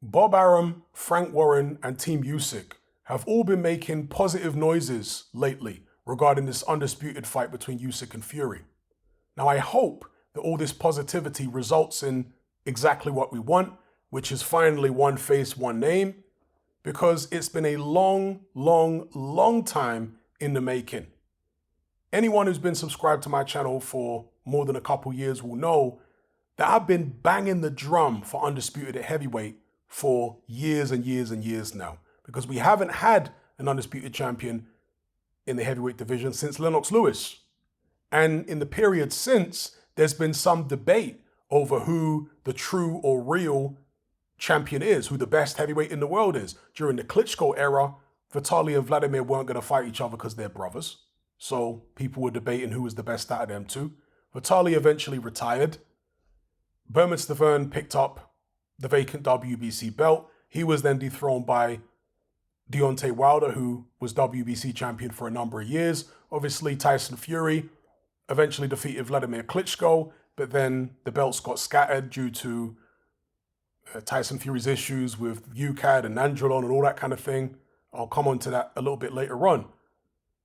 Bob Arum, Frank Warren, and Team Usyk have all been making positive noises lately regarding this undisputed fight between Usyk and Fury. Now, I hope that all this positivity results in exactly what we want, which is finally one face, one name, because it's been a long time in the making. Anyone who's been subscribed to my channel for more than a couple years will know that I've been banging the drum for Undisputed at heavyweight for years and years now, because we haven't had an Undisputed champion in the heavyweight division since Lennox Lewis. And in the period since, there's been some debate over who the true or real champion is, who the best heavyweight in the world is. During the Klitschko era, Vitaly and Vladimir weren't going to fight each other because they're brothers. So people were debating who was the best out of them two. Vitaly eventually retired. Berman Stavern picked up the vacant WBC belt. He was then dethroned by Deontay Wilder, who was WBC champion for a number of years. Obviously, Tyson Fury eventually defeated Vladimir Klitschko, but then the belts got scattered due to Tyson Fury's issues with UCAD and Nandrolone and all that kind of thing. I'll come on to that a little bit later on.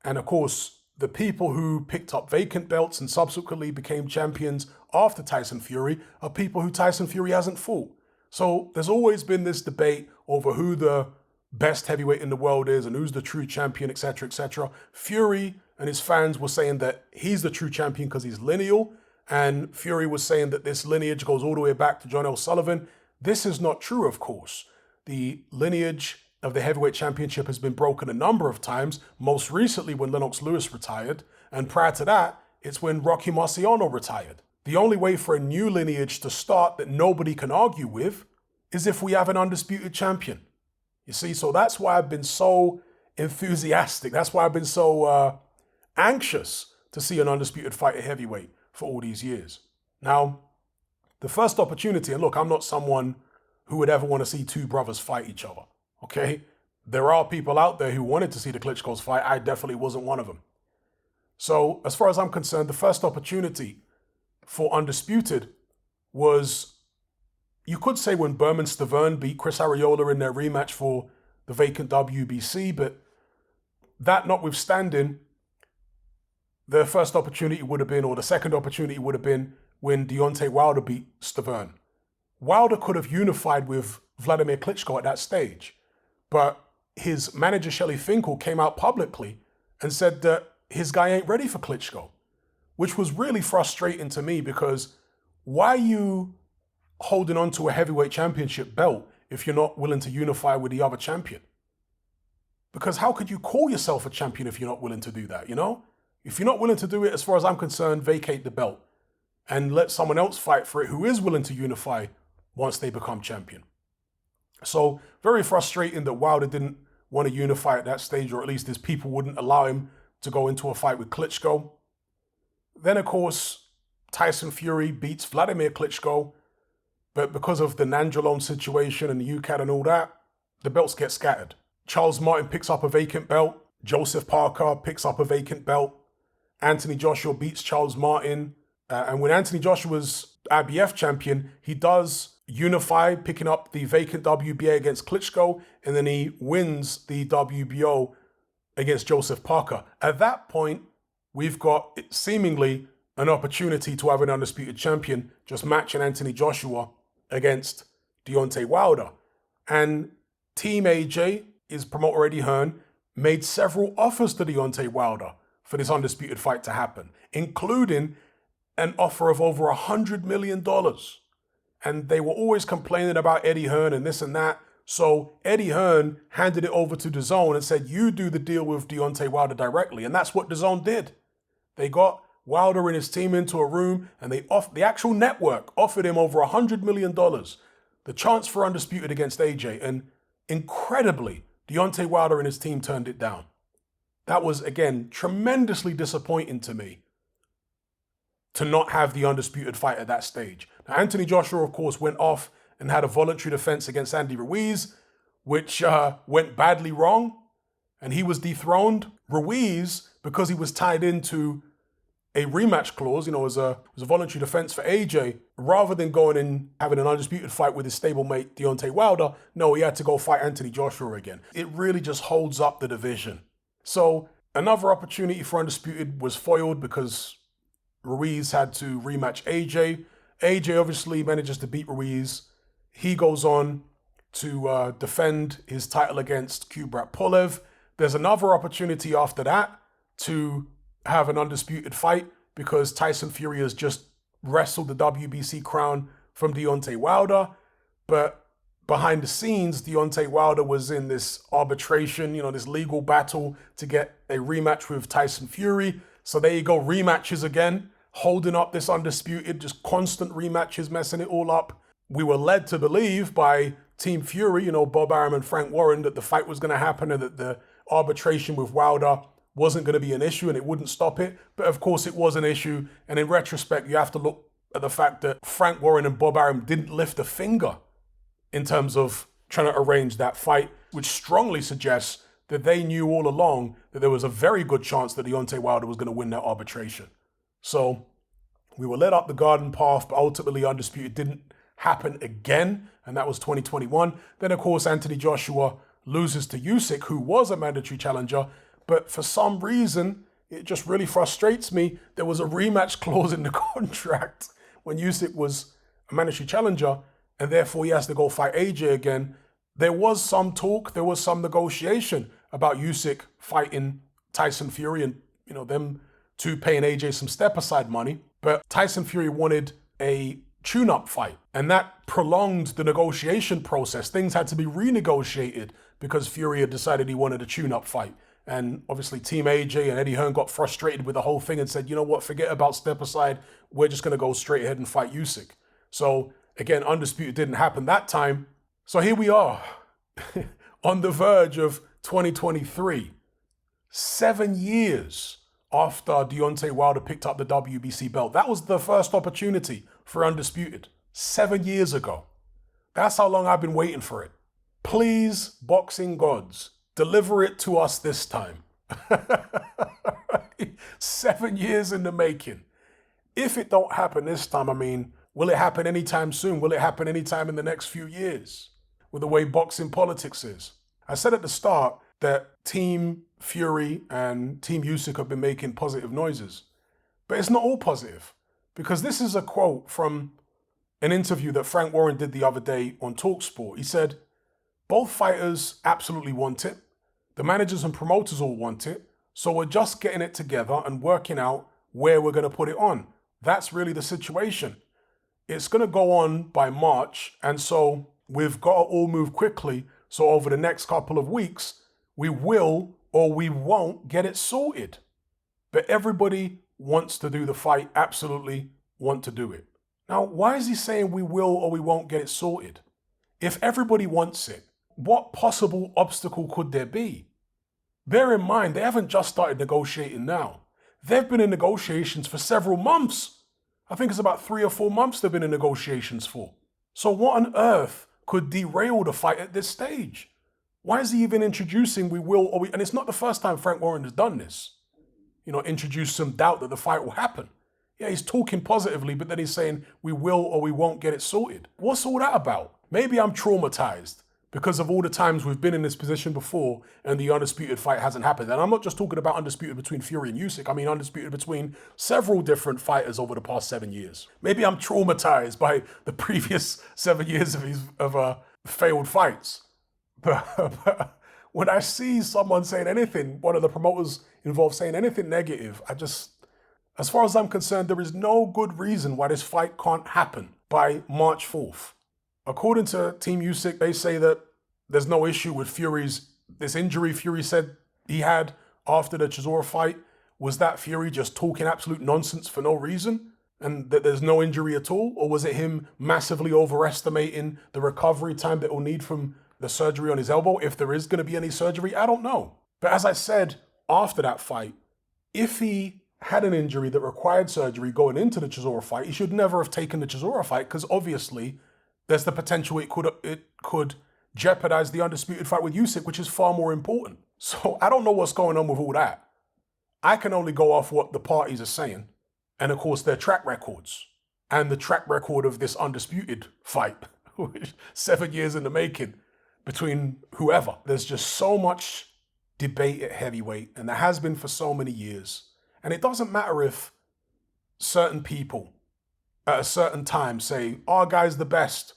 And of course, the people who picked up vacant belts and subsequently became champions after Tyson Fury are people who Tyson Fury hasn't fought. So there's always been this debate over who the best heavyweight in the world is and who's the true champion, etc., etc. Fury and his fans were saying that he's the true champion because he's lineal, and Fury was saying that this lineage goes all the way back to John L. Sullivan. This is not true, of course. The lineage of the heavyweight championship has been broken a number of times, most recently when Lennox Lewis retired, and prior to that, it's when Rocky Marciano retired. The only way for a new lineage to start that nobody can argue with is if we have an undisputed champion. You see, so that's why I've been so enthusiastic. That's why I've been so anxious to see an undisputed fight at heavyweight for all these years. Now, the first opportunity, and look, I'm not someone who would ever want to see two brothers fight each other, okay? There are people out there who wanted to see the Klitschko's fight. I definitely wasn't one of them. So as far as I'm concerned, the first opportunity for Undisputed was, you could say, when Berman Stavern beat Chris Arreola in their rematch for the vacant WBC, but that notwithstanding, the first opportunity would have been, or the second opportunity would have been, when Deontay Wilder beat Stavern. Wilder could have unified with Vladimir Klitschko at that stage, but his manager Shelley Finkel came out publicly and said that his guy ain't ready for Klitschko, which was really frustrating to me, because why are you holding on to a heavyweight championship belt if you're not willing to unify with the other champion? Because how could you call yourself a champion if you're not willing to do that, you know? If you're not willing to do it, as far as I'm concerned, vacate the belt and let someone else fight for it who is willing to unify once they become champion. So very frustrating that Wilder didn't want to unify at that stage, or at least his people wouldn't allow him to go into a fight with Klitschko. Then, of course, Tyson Fury beats Vladimir Klitschko, but because of the Nandrolone situation and the UCAD and all that, the belts get scattered. Charles Martin picks up a vacant belt. Joseph Parker picks up a vacant belt. Anthony Joshua beats Charles Martin. And when Anthony Joshua's IBF champion, he does unify, picking up the vacant WBA against Klitschko, and then he wins the WBO against Joseph Parker. At that point, we've got seemingly an opportunity to have an undisputed champion, just matching Anthony Joshua against Deontay Wilder. And Team AJ, his promoter Eddie Hearn, made several offers to Deontay Wilder for this undisputed fight to happen, including an offer of over $100 million. And they were always complaining about Eddie Hearn and this and that. So Eddie Hearn handed it over to DAZN and said, you do the deal with Deontay Wilder directly. And that's what DAZN did. They got Wilder and his team into a room, and the actual network offered him over $100 million, the chance for Undisputed against AJ. And incredibly, Deontay Wilder and his team turned it down. That was, again, tremendously disappointing to me, to not have the undisputed fight at that stage. Now, Anthony Joshua, of course, went off and had a voluntary defense against Andy Ruiz, which went badly wrong, and he was dethroned. Ruiz, because he was tied into a rematch clause, as a voluntary defense for AJ, rather than going and having an undisputed fight with his stablemate Deontay Wilder. No, he had to go fight Anthony Joshua again. It really just holds up the division. So another opportunity for Undisputed was foiled because Ruiz had to rematch AJ. AJ obviously manages to beat Ruiz. He goes on to defend his title against Kubrat Pulev. There's another opportunity after that to have an undisputed fight because Tyson Fury has just wrestled the WBC crown from Deontay Wilder. But behind the scenes, Deontay Wilder was in this arbitration, this legal battle to get a rematch with Tyson Fury. So there you go, rematches again, holding up this undisputed, just constant rematches, messing it all up. We were led to believe by Team Fury, Bob Arum and Frank Warren, that the fight was going to happen and that the arbitration with Wilder wasn't going to be an issue and it wouldn't stop it. But of course it was an issue. And in retrospect, you have to look at the fact that Frank Warren and Bob Arum didn't lift a finger in terms of trying to arrange that fight, which strongly suggests that they knew all along that there was a very good chance that Deontay Wilder was going to win that arbitration. So we were led up the garden path, but ultimately Undisputed didn't happen again, and that was 2021. Then, of course, Anthony Joshua loses to Usyk, who was a mandatory challenger, but for some reason, it just really frustrates me. There was a rematch clause in the contract when Usyk was a mandatory challenger, and therefore he has to go fight AJ again. There was some talk, there was some negotiation about Usyk fighting Tyson Fury and, them two paying AJ some step-aside money. But Tyson Fury wanted a tune-up fight, and that prolonged the negotiation process. Things had to be renegotiated because Fury had decided he wanted a tune-up fight. And obviously Team AJ and Eddie Hearn got frustrated with the whole thing and said, you know what, forget about step-aside. We're just going to go straight ahead and fight Usyk. So again, Undisputed didn't happen that time. So here we are on the verge of 2023, 7 years after Deontay Wilder picked up the WBC belt. That was the first opportunity for Undisputed 7 years ago. That's how long I've been waiting for it. Please, boxing gods, deliver it to us this time. 7 years in the making. If it don't happen this time, will it happen anytime soon? Will it happen anytime in the next few years? With the way boxing politics is. I said at the start that Team Fury and Team Usyk have been making positive noises. But it's not all positive. Because this is a quote from an interview that Frank Warren did the other day on TalkSport. He said, both fighters absolutely want it. The managers and promoters all want it. So we're just getting it together and working out where we're going to put it on. That's really the situation. It's going to go on by March. And so we've got to all move quickly. So over the next couple of weeks, we will or we won't get it sorted. But everybody wants to do the fight, absolutely want to do it. Now, why is he saying we will or we won't get it sorted? If everybody wants it, what possible obstacle could there be? Bear in mind, they haven't just started negotiating now. They've been in negotiations for several months. I think it's about 3 or 4 months they've been in negotiations for. So what on earth could derail the fight at this stage? Why is he even introducing we will or we... And it's not the first time Frank Warren has done this. Introduce some doubt that the fight will happen. Yeah, he's talking positively, but then he's saying we will or we won't get it sorted. What's all that about? Maybe I'm traumatized because of all the times we've been in this position before and the Undisputed fight hasn't happened. And I'm not just talking about Undisputed between Fury and Usyk. I mean Undisputed between several different fighters over the past 7 years. Maybe I'm traumatized by the previous 7 years of failed fights. But when I see someone saying anything, one of the promoters involved saying anything negative, as far as I'm concerned, there is no good reason why this fight can't happen by March 4th. According to Team Usyk, they say that there's no issue with this injury Fury said he had after the Chisora fight. Was that Fury just talking absolute nonsense for no reason? And that there's no injury at all? Or was it him massively overestimating the recovery time that he'll need from the surgery on his elbow? If there is going to be any surgery, I don't know. But as I said, after that fight, if he had an injury that required surgery going into the Chisora fight, he should never have taken the Chisora fight because obviously there's the potential it could jeopardize the Undisputed fight with Usyk, which is far more important. So I don't know what's going on with all that. I can only go off what the parties are saying. and of course their track records and the track record of this Undisputed fight, which 7 years in the making between whoever. There's just so much debate at heavyweight, and there has been for so many years. And it doesn't matter if certain people at a certain time say, our guy's the best,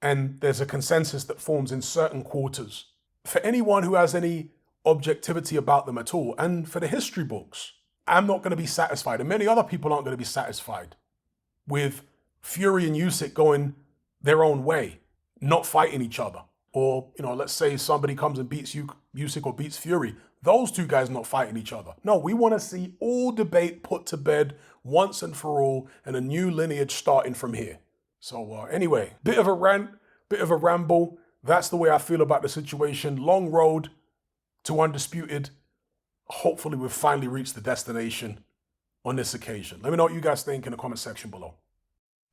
and there's a consensus that forms in certain quarters. For anyone who has any objectivity about them at all, and for the history books, I'm not going to be satisfied, and many other people aren't going to be satisfied with Fury and Usyk going their own way, not fighting each other. Or, let's say somebody comes and beats Usyk or beats Fury. Those two guys not fighting each other. No, we want to see all debate put to bed once and for all, and a new lineage starting from here. So anyway, bit of a rant, bit of a ramble. That's the way I feel about the situation. Long road to Undisputed. Hopefully we've finally reached the destination on this occasion. Let me know what you guys think in the comment section below.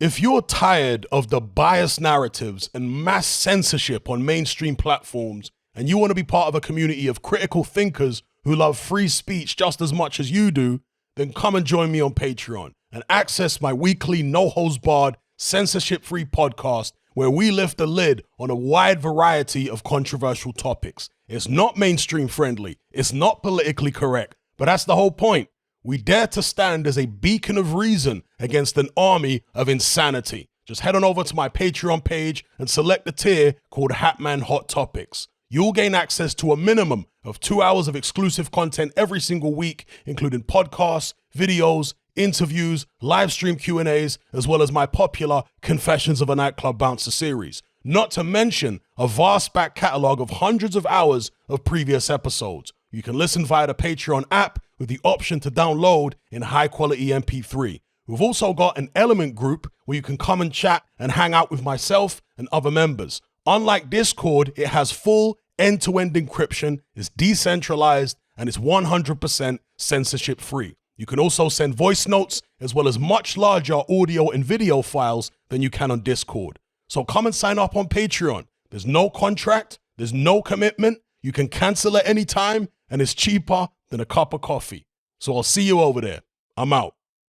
If you're tired of the biased narratives and mass censorship on mainstream platforms, and you want to be part of a community of critical thinkers who love free speech just as much as you do, then come and join me on Patreon and access my weekly no-holds-barred, censorship-free podcast where we lift the lid on a wide variety of controversial topics. It's not mainstream friendly, it's not politically correct, but that's the whole point. We dare to stand as a beacon of reason against an army of insanity. Just head on over to my Patreon page and select the tier called Hatman Hot Topics. You'll gain access to a minimum of 2 hours of exclusive content every single week, including podcasts, videos, interviews, live stream Q&As, as well as my popular Confessions of a Nightclub Bouncer series. Not to mention a vast back catalog of hundreds of hours of previous episodes. You can listen via the Patreon app with the option to download in high-quality MP3. We've also got an Element group where you can come and chat and hang out with myself and other members. Unlike Discord, it has full end-to-end encryption, is decentralized, and it's 100% censorship-free. You can also send voice notes as well as much larger audio and video files than you can on Discord. So come and sign up on Patreon. There's no contract, there's no commitment, you can cancel at any time, and it's cheaper than a cup of coffee. So I'll see you over there. I'm out.